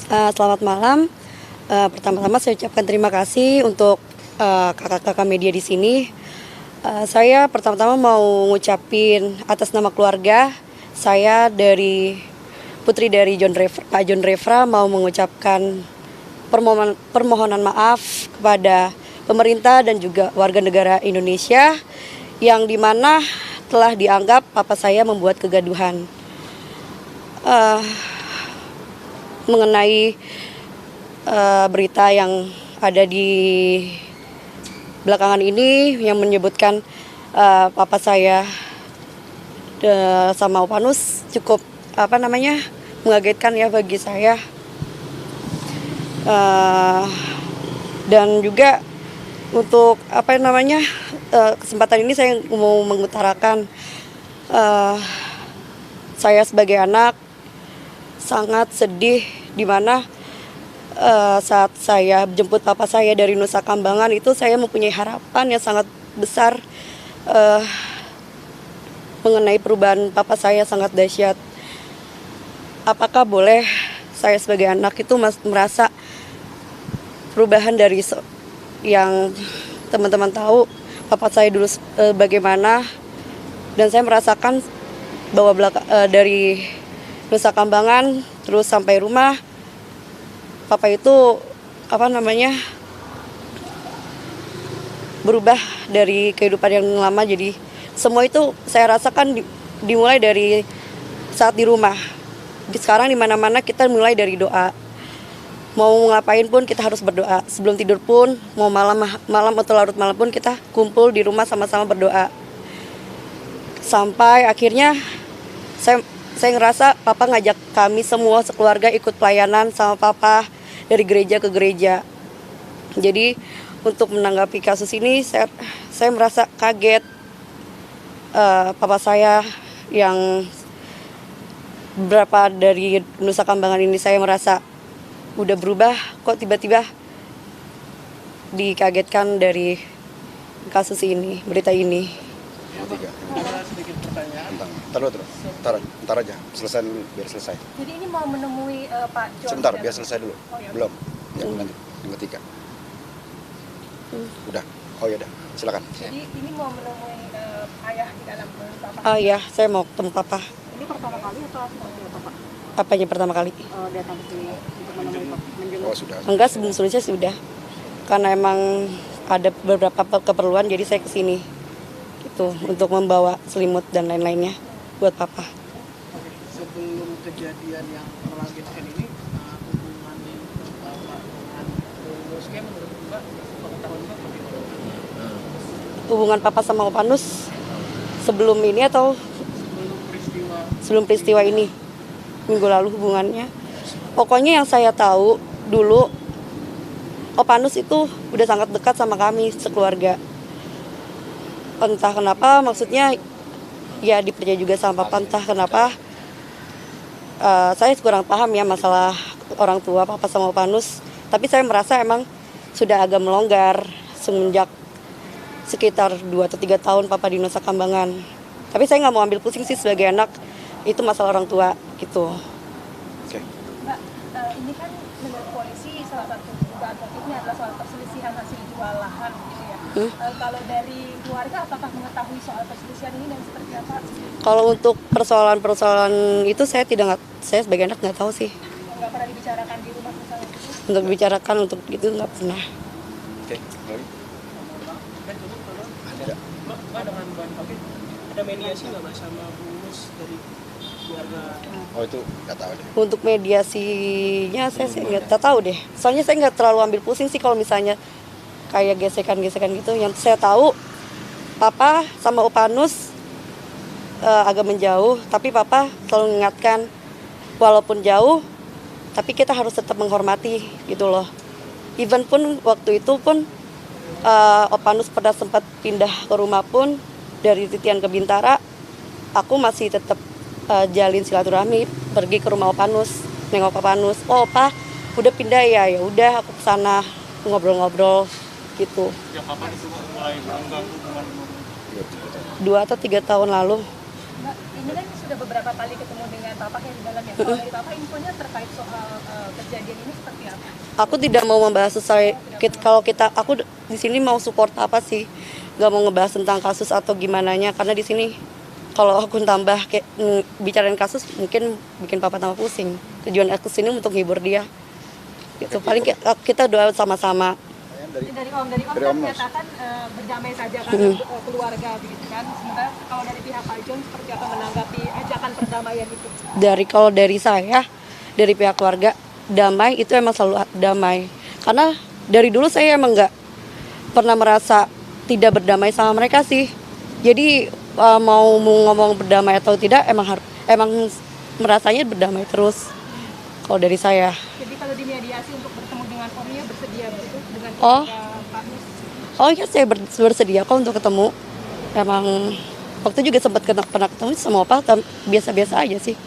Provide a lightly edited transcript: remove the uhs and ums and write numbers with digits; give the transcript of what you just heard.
Selamat malam. Pertama-tama saya ucapkan terima kasih untuk kakak-kakak media di sini. Saya pertama-tama mau ngucapin atas nama keluarga, saya dari putri dari Pak John Refra mau mengucapkan permohonan maaf kepada pemerintah dan juga warga negara Indonesia yang dimana telah dianggap papa saya membuat kegaduhan. Mengenai berita yang ada di belakangan ini yang menyebutkan papa saya sama Opanus cukup mengagetkan ya bagi saya. Dan juga untuk kesempatan ini saya mau mengutarakan saya sebagai anak sangat sedih di mana saat saya jemput papa saya dari Nusa Kambangan itu saya mempunyai harapan yang sangat besar mengenai perubahan papa saya sangat dahsyat. Apakah boleh saya sebagai anak itu merasa perubahan dari yang teman-teman tahu papa saya dulu bagaimana, dan saya merasakan bahwa dari Nusa Kambangan terus sampai rumah papa itu berubah dari kehidupan yang lama. Jadi semua itu saya rasakan dimulai dari saat di rumah. Sekarang di mana-mana kita mulai dari doa. Mau ngapain pun kita harus berdoa. Sebelum tidur pun, mau malam atau larut malam pun kita kumpul di rumah sama-sama berdoa. Sampai akhirnya saya ngerasa papa ngajak kami semua sekeluarga ikut pelayanan sama papa dari gereja ke gereja. Jadi untuk menanggapi kasus ini saya merasa kaget. Papa saya yang beberapa dari Nusa Kambangan ini saya merasa udah berubah, kok tiba-tiba dikagetkan dari kasus ini, berita ini. Ada sedikit pertanyaan. Ntar aja, biar selesai. Jadi ini mau menemui Pak John. Sebentar, biar selesai dulu. Oh, ya. Belum. Yang ketiga. Udah. Oh ya udah, silakan. Jadi ini mau menemui ayah di dalam Bapak. Iya, saya mau ketemu papa. Ini pertama kali atau seperti apa, Pak? Apanya pertama kali? Datang ke sini untuk menemui Pak, menjenguk. Oh sudah. Enggak, sebelumnya sudah. Karena emang ada beberapa keperluan jadi saya kesini. Gitu, untuk membawa selimut dan lain-lainnya buat papa. Sebelum kejadian yang mengagetkan ini, hubungan Bapak dengan Bosnya menurut Mbak, pengetahuan Mbak bagaimana? Hubungan papa sama Opanus sebelum ini atau sebelum peristiwa ini? Minggu lalu hubungannya. Pokoknya yang saya tahu dulu Opanus itu udah sangat dekat sama kami sekeluarga. Entah kenapa, maksudnya ya dipercaya juga sama papa, entah kenapa. Saya kurang paham ya masalah orang tua papa sama Opanus. Tapi saya merasa emang sudah agak melonggar semenjak sekitar 2 atau 3 tahun papa di Nusa Kambangan. Tapi saya nggak mau ambil pusing sih sebagai anak, itu masalah orang tua gitu. Oke. Mbak, ini kan menurut polisi salah satu dugaan motifnya adalah soal perselisihan hasil jual lahan gitu ya. Kalau dari keluarga apakah mengetahui soal perselisihan ini dan seperti apa? Kalau untuk persoalan itu saya sebagai anak nggak tahu sih. Nggak pernah dibicarakan di rumah misalnya gitu? Nggak dibicarakan untuk itu, nggak pernah. Oke. Lagi? Ada. Mbak dengan Mbak Fakir, ada mediasi nggak Mbak sama Bu Nus dari keluarga? Oh itu nggak tahu deh. Untuk mediasinya saya sih nggak tahu deh. Soalnya saya nggak terlalu ambil pusing sih kalau misalnya kayak gesekan-gesekan gitu. Yang saya tahu papa sama Opanus agak menjauh, tapi papa selalu mengingatkan walaupun jauh, tapi kita harus tetap menghormati gitu loh. Even pun waktu itu pun Opanus pernah sempat pindah ke rumah pun dari Titian ke Bintara, aku masih tetap jalin silaturahmi, pergi ke rumah Opanus, nengok Opanus. Oh, Pak, udah pindah ya? Ya udah, aku kesana ngobrol-ngobrol gitu. Ya kapan itu mulai mengganggu hubungan? 2 atau 3 tahun lalu. Mbak, ini kan sudah beberapa kali ketemu dengan Papa yang di dalam ya. Kalau dari Papa infonya terkait soal kejadian ini seperti apa? Aku tidak mau membahas aku di sini mau support apa sih, nggak mau ngebahas tentang kasus atau gimana nya, karena di sini kalau aku tambah kayak bicarain kasus mungkin bikin papa tambah pusing. Tujuan aku sini untuk hibur dia. Itu paling kita doa sama-sama. Dari Om Dari kan Om Nos. menyatakan berdamai saja kan keluarga begitu kan. Sementara kalau dari pihak Pak John seperti apa menanggapi ajakan perdamaian itu? Kalau dari saya, dari pihak keluarga, damai itu emang selalu damai. Karena dari dulu saya emang nggak pernah merasa tidak berdamai sama mereka sih. Jadi mau ngomong berdamai atau tidak emang merasanya berdamai terus. Kalau dari saya. Jadi kalau dimediasi untuk bertemu dengan Omnya bersedia begitu dengan Oh. keluarga Pak Nus? Oh iya, saya bersedia kok untuk ketemu. Emang waktu juga sempat pernah ketemu sama Opa, biasa-biasa aja sih.